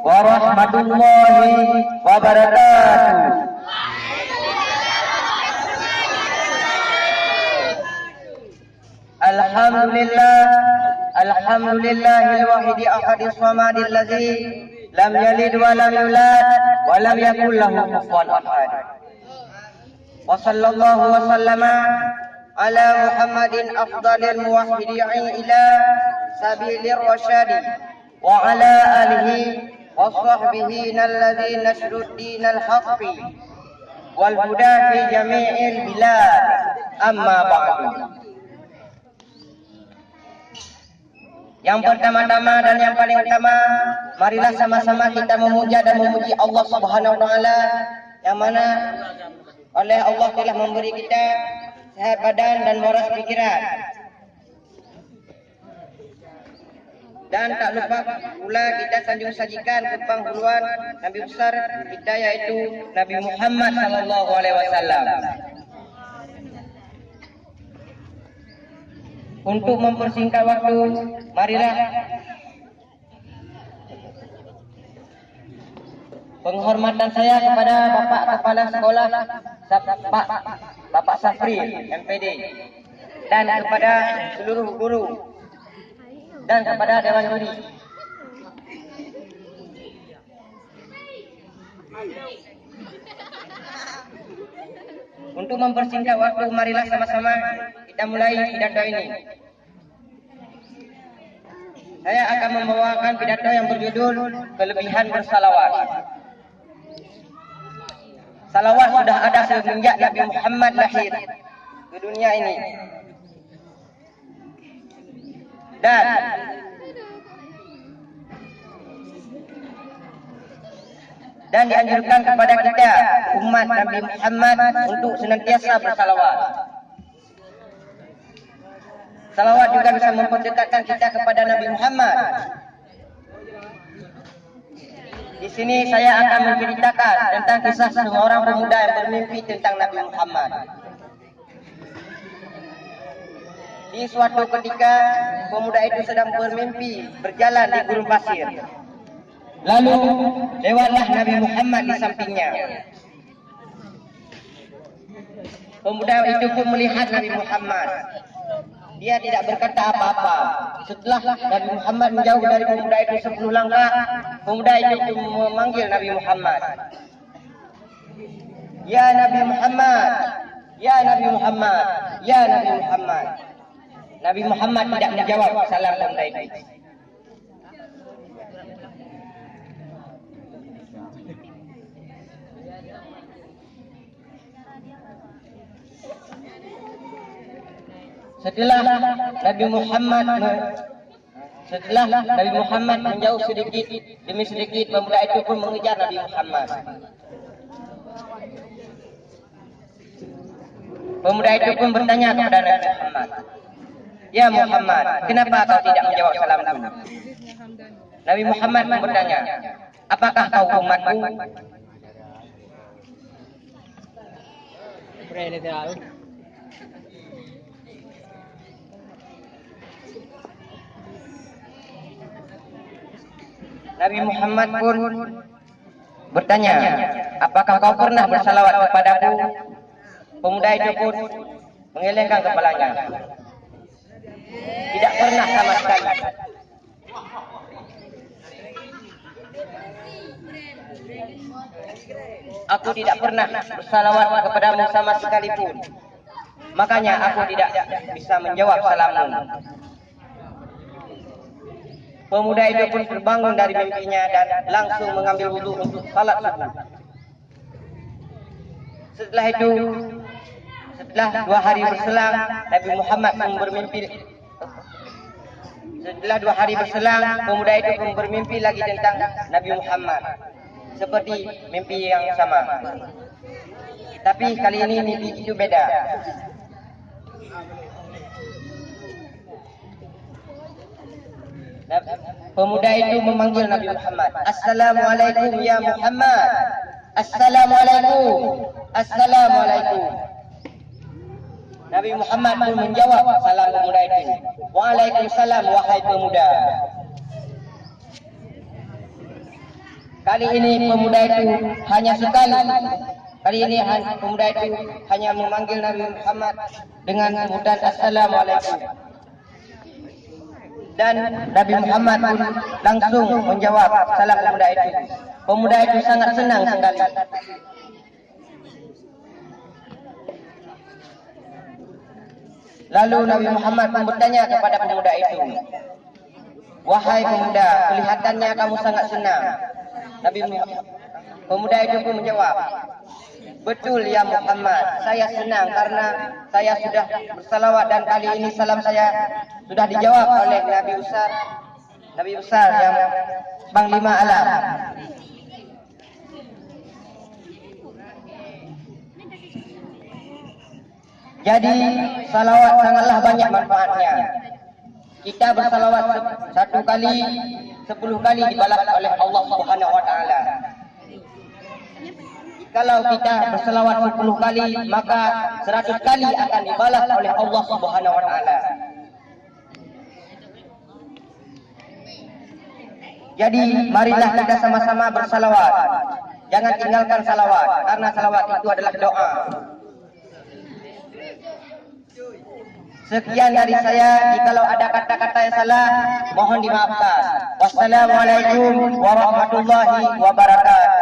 warahmatullahi wabarakatuh. Alhamdulillahil wahidi ahadis samadil ladzi lam yalid wa lam yulad wa lam yakul lahu kufuwan ahad. Wa sallallahu wa sallama ala Muhammadin afdalil muwahhidin ila sabilir rasyadi wa ala alihi wa sahbihi alladhina nashrud dinal haqqi wal huda fi jami'il bilad, amma ba'du. Yang pertama-tama dan yang paling utama, marilah sama-sama kita memuja dan memuji Allah Subhanahu wa taala, yang mana oleh Allah telah memberi kita sehat badan dan waras pikiran. Dan tak lupa pula kita sanjung sajikan ke penghuluan Nabi besar kita, yaitu Nabi Muhammad sallallahu alaihi wasallam. Untuk mempersingkat waktu, marilah penghormatan saya kepada Bapak Kepala Sekolah Bapak Safri MPD, dan kepada seluruh guru dan kepada Dewan Juri. Untuk mempersingkat waktu, marilah sama-sama kita mulai pidato ini. Saya akan membawakan pidato yang berjudul Kelebihan Bersalawat. Salawat sudah ada semenjak Nabi Muhammad lahir ke dunia ini. Dan dianjurkan kepada kita umat Nabi Muhammad untuk senantiasa bersalawat. Salawat juga bisa memperdekatkan kita kepada Nabi Muhammad. Di sini saya akan menceritakan tentang kisah seorang pemuda yang bermimpi tentang Nabi Muhammad. Di suatu ketika, pemuda itu sedang bermimpi berjalan di gurun pasir. Lalu lewatlah Nabi Muhammad di sampingnya. Pemuda itu pun melihat Nabi Muhammad. Dia tidak berkata apa-apa. Setelah Nabi Muhammad menjauh dari pemuda itu 10 langkah, pemuda itu memanggil Nabi Muhammad. Ya Nabi Muhammad, ya Nabi Muhammad, ya Nabi Muhammad. Nabi Muhammad tidak menjawab salam pemuda itu. Setelah Nabi Muhammad menjauh sedikit demi sedikit, pemuda itu pun mengejar Nabi Muhammad. Pemuda itu pun bertanya kepada Nabi Muhammad, "Ya Muhammad, kenapa kau tidak menjawab salamku?" Nabi Muhammad pun bertanya, "Apakah kau umatku?" Nabi Muhammad pun bertanya, "Apakah kau pernah bersalawat kepadaku?" Pemuda itu pun mengelengkan kepalanya. Tidak pernah sama sekali. Aku tidak pernah bersalawat kepadamu sama sekalipun. Makanya aku tidak bisa menjawab salammu. Pemuda itu pun terbangun dari mimpinya dan langsung mengambil wudu untuk salat subuh. Setelah 2 hari berselang, Nabi Muhammad pun bermimpi. Setelah 2 hari berselang, pemuda itu pun bermimpi lagi tentang Nabi Muhammad, seperti mimpi yang sama. Tapi kali ini mimpi itu beda. Pemuda itu memanggil Nabi Muhammad, "Assalamualaikum ya Muhammad. Assalamualaikum. Assalamualaikum." Nabi Muhammad pun menjawab salam pemuda itu, "Waalaikumsalam wahai pemuda." Kali ini pemuda itu hanya sekali. Kali ini pemuda itu hanya memanggil Nabi Muhammad dengan sebutan Assalamualaikum. Dan Nabi Muhammad pun langsung menjawab salam pemuda itu. Pemuda itu sangat senang sekali. Lalu Nabi Muhammad pun bertanya kepada pemuda itu, "Wahai pemuda, kelihatannya kamu sangat senang." Pemuda itu pun menjawab, "Betul ya Muhammad, saya senang karena saya sudah bersalawat dan kali ini salam saya sudah dijawab oleh Nabi besar yang panglima alam." Jadi salawat sangatlah banyak manfaatnya. Kita bersalawat 1 kali, 10 kali dibalas oleh Allah Subhanahu wa taala. Kalau kita bersalawat 10 kali, maka 100 kali akan dibalas oleh Allah Subhanahu wa taala. Jadi marilah kita sama-sama bersalawat. Jangan tinggalkan salawat, karena salawat itu adalah doa. Sekian dari saya. Jikalau ada kata-kata yang salah, mohon dimaafkan. Wassalamualaikum warahmatullahi wabarakatuh.